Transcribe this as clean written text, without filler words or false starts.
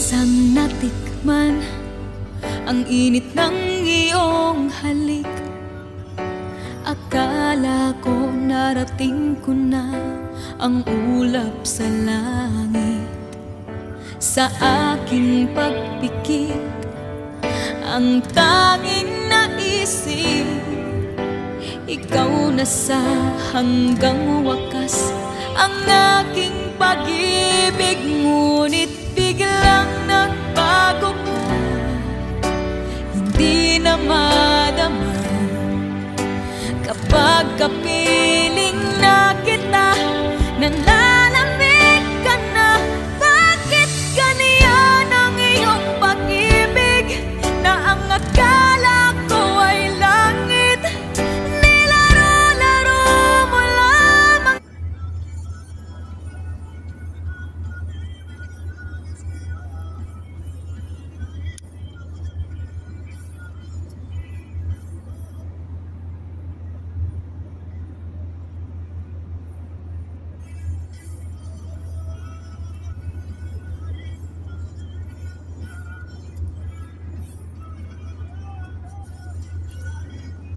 isang natikman ang init ng iyong halik. Akala ko narating ko na ang ulap sa langit. Sa aking pagpikit, ang tanging naisip, ikaw na sa hanggang wakas ang aking pag-ibig mo.